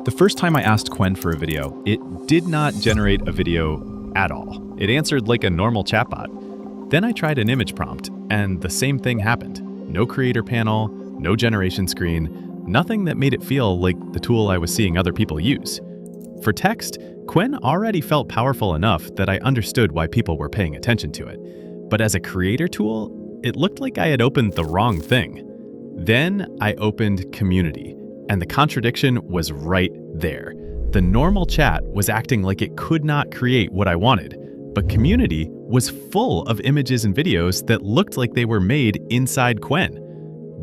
The first time I asked Qwen for a video, it did not generate a video at all. It answered like a normal chatbot. Then I tried an image prompt, and the same thing happened. No creator panel, no generation screen, nothing that made it feel like the tool I was seeing other people use. For text, Qwen already felt powerful enough that I understood why people were paying attention to it. But as a creator tool, it looked like I had opened the wrong thing. Then I opened Community, and the contradiction was right there. The normal chat was acting like it could not create what I wanted, but Community was full of images and videos that looked like they were made inside Qwen.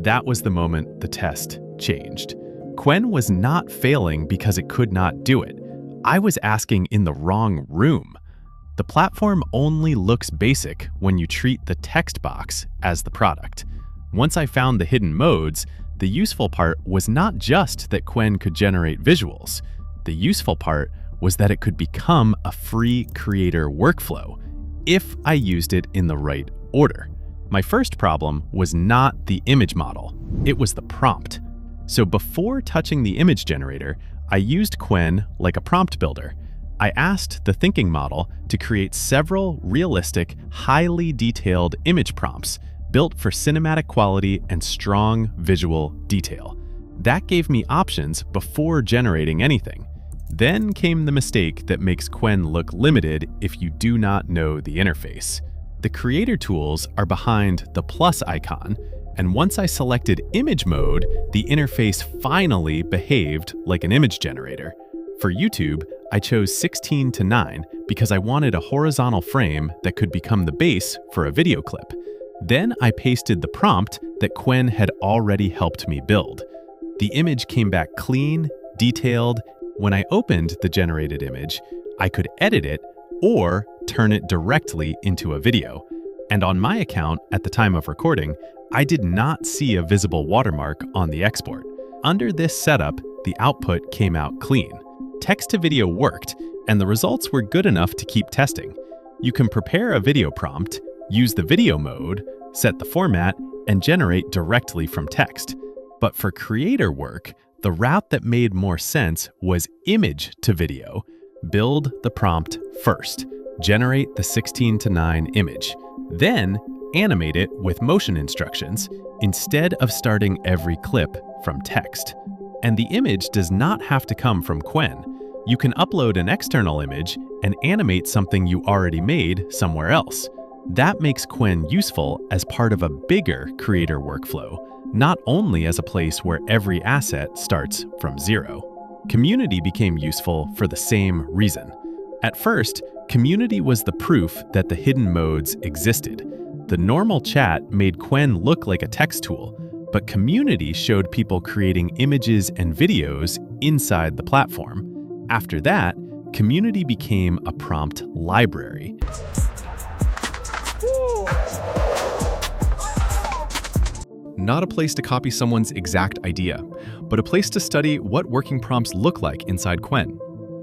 That was the moment the test changed. Qwen was not failing because it could not do it. I was asking in the wrong room. The platform only looks basic when you treat the text box as the product. Once I found the hidden modes, the useful part was not just that Qwen could generate visuals. The useful part was that it could become a free creator workflow if I used it in the right order. My first problem was not the image model, it was the prompt. So before touching the image generator, I used Qwen like a prompt builder. I asked the thinking model to create several realistic, highly detailed image prompts built for cinematic quality and strong visual detail. That gave me options before generating anything. Then came the mistake that makes Qwen look limited if you do not know the interface. The creator tools are behind the plus icon, and once I selected image mode, the interface finally behaved like an image generator. For YouTube, I chose 16:9 because I wanted a horizontal frame that could become the base for a video clip. Then I pasted the prompt that Qwen had already helped me build. The image came back clean, detailed. When I opened the generated image, I could edit it or turn it directly into a video. And on my account at the time of recording, I did not see a visible watermark on the export. Under this setup, the output came out clean. Text to video worked, and the results were good enough to keep testing. You can prepare a video prompt, use the video mode, set the format, and generate directly from text. But for creator work, the route that made more sense was image to video. Build the prompt first, generate the 16:9 image, then animate it with motion instructions instead of starting every clip from text. And the image does not have to come from Qwen. You can upload an external image and animate something you already made somewhere else. That makes Qwen useful as part of a bigger creator workflow, not only as a place where every asset starts from zero. Community became useful for the same reason. At first, Community was the proof that the hidden modes existed. The normal chat made Qwen look like a text tool, but Community showed people creating images and videos inside the platform. After that, Community became a prompt library. Not a place to copy someone's exact idea, but a place to study what working prompts look like inside Qwen.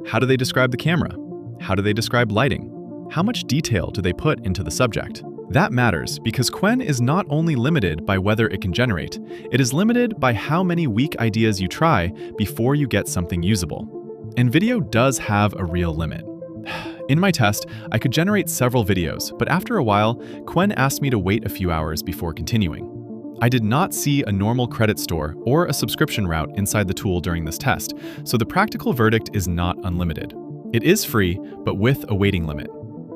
How do they describe the camera? How do they describe lighting? How much detail do they put into the subject? That matters because Qwen is not only limited by whether it can generate, it is limited by how many weak ideas you try before you get something usable. And video does have a real limit. In my test, I could generate several videos, but after a while, Qwen asked me to wait a few hours before continuing. I did not see a normal credit store or a subscription route inside the tool during this test, so the practical verdict is not unlimited. It is free, but with a waiting limit.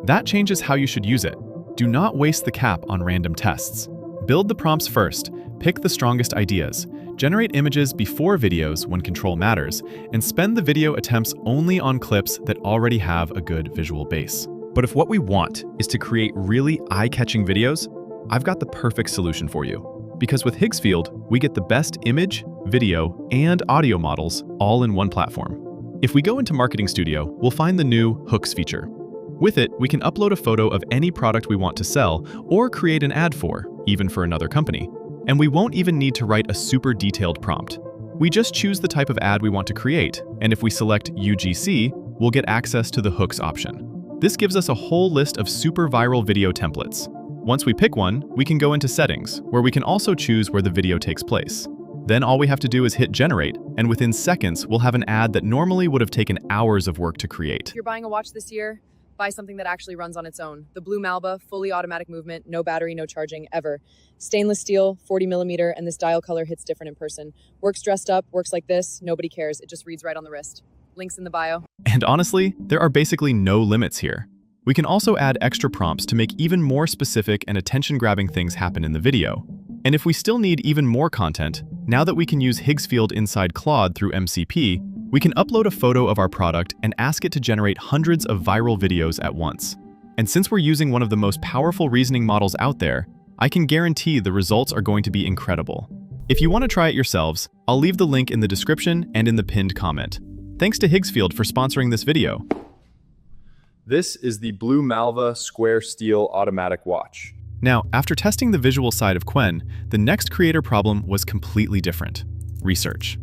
That changes how you should use it. Do not waste the cap on random tests. Build the prompts first, pick the strongest ideas, generate images before videos when control matters, and spend the video attempts only on clips that already have a good visual base. But if what we want is to create really eye-catching videos, I've got the perfect solution for you. Because with Higgsfield, we get the best image, video, and audio models all in one platform. If we go into Marketing Studio, we'll find the new Hooks feature. With it, we can upload a photo of any product we want to sell or create an ad for, even for another company. And we won't even need to write a super detailed prompt. We just choose the type of ad we want to create, and if we select UGC, we'll get access to the Hooks option. This gives us a whole list of super viral video templates. Once we pick one, we can go into Settings, where we can also choose where the video takes place. Then all we have to do is hit generate, and within seconds, we'll have an ad that normally would have taken hours of work to create. If you're buying a watch this year, buy something that actually runs on its own. The blue Malba, fully automatic movement, no battery, no charging, ever. Stainless steel, 40 millimeter, and this dial color hits different in person. Works dressed up, works like this, nobody cares. It just reads right on the wrist. Links in the bio. And honestly, there are basically no limits here. We can also add extra prompts to make even more specific and attention-grabbing things happen in the video. And if we still need even more content, now that we can use Higgsfield inside Claude through MCP, we can upload a photo of our product and ask it to generate hundreds of viral videos at once. And since we're using one of the most powerful reasoning models out there, I can guarantee the results are going to be incredible. If you want to try it yourselves, I'll leave the link in the description and in the pinned comment. Thanks to Higgsfield for sponsoring this video. This is the blue Malva square steel automatic watch. Now, after testing the visual side of Qwen, the next creator problem was completely different: research.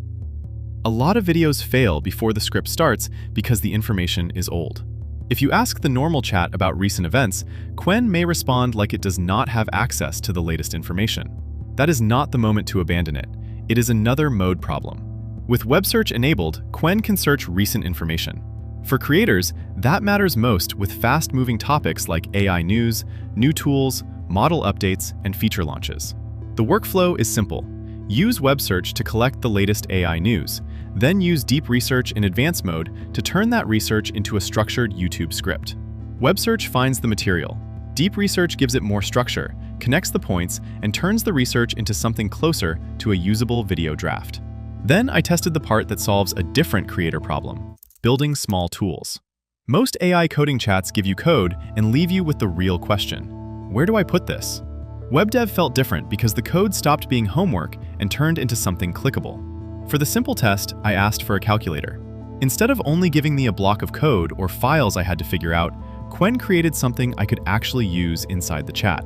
A lot of videos fail before the script starts because the information is old. If you ask the normal chat about recent events, Qwen may respond like it does not have access to the latest information. That is not the moment to abandon it. It is another mode problem. With web search enabled, Qwen can search recent information. For creators, that matters most with fast-moving topics like AI news, new tools, model updates, and feature launches. The workflow is simple. Use web search to collect the latest AI news, then use deep research in advanced mode to turn that research into a structured YouTube script. Web search finds the material. Deep research gives it more structure, connects the points, and turns the research into something closer to a usable video draft. Then I tested the part that solves a different creator problem: building small tools. Most AI coding chats give you code and leave you with the real question: where do I put this? WebDev felt different because the code stopped being homework and turned into something clickable. For the simple test, I asked for a calculator. Instead of only giving me a block of code or files I had to figure out, Qwen created something I could actually use inside the chat.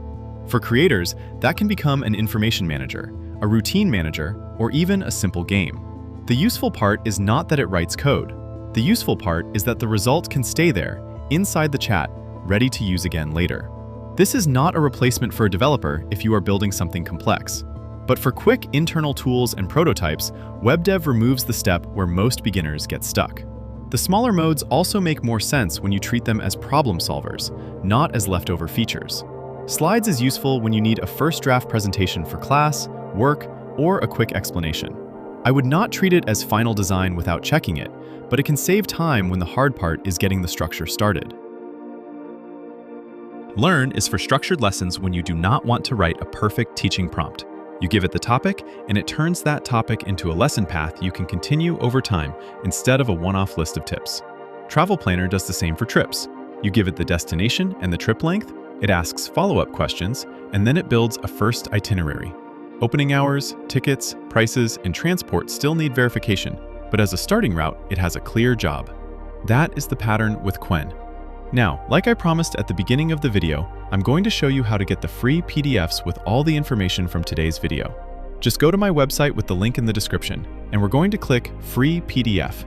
For creators, that can become an information manager, a routine manager, or even a simple game. The useful part is not that it writes code. The useful part is that the result can stay there, inside the chat, ready to use again later. This is not a replacement for a developer if you are building something complex. But for quick internal tools and prototypes, WebDev removes the step where most beginners get stuck. The smaller modes also make more sense when you treat them as problem solvers, not as leftover features. Slides is useful when you need a first draft presentation for class, work, or a quick explanation. I would not treat it as final design without checking it, but it can save time when the hard part is getting the structure started. Learn is for structured lessons when you do not want to write a perfect teaching prompt. You give it the topic, and it turns that topic into a lesson path you can continue over time instead of a one-off list of tips. Travel Planner does the same for trips. You give it the destination and the trip length, it asks follow-up questions, and then it builds a first itinerary. Opening hours, tickets, prices, and transport still need verification, but as a starting route, it has a clear job. That is the pattern with Qwen. Now, like I promised at the beginning of the video, I'm going to show you how to get the free PDFs with all the information from today's video. Just go to my website with the link in the description, and we're going to click Free PDF.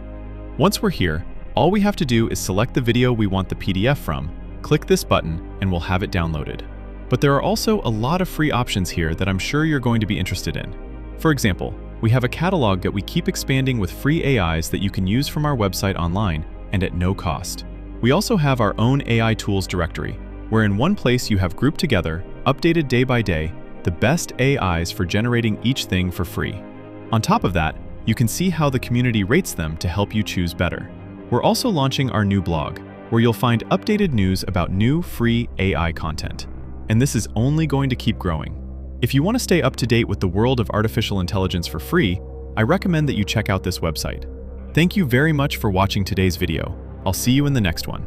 Once we're here, all we have to do is select the video we want the PDF from, click this button, and we'll have it downloaded. But there are also a lot of free options here that I'm sure you're going to be interested in. For example, we have a catalog that we keep expanding with free AIs that you can use from our website online and at no cost. We also have our own AI tools directory, where in one place you have grouped together, updated day by day, the best AIs for generating each thing for free. On top of that, you can see how the community rates them to help you choose better. We're also launching our new blog, where you'll find updated news about new free AI content. And this is only going to keep growing. If you want to stay up to date with the world of artificial intelligence for free, I recommend that you check out this website. Thank you very much for watching today's video. I'll see you in the next one.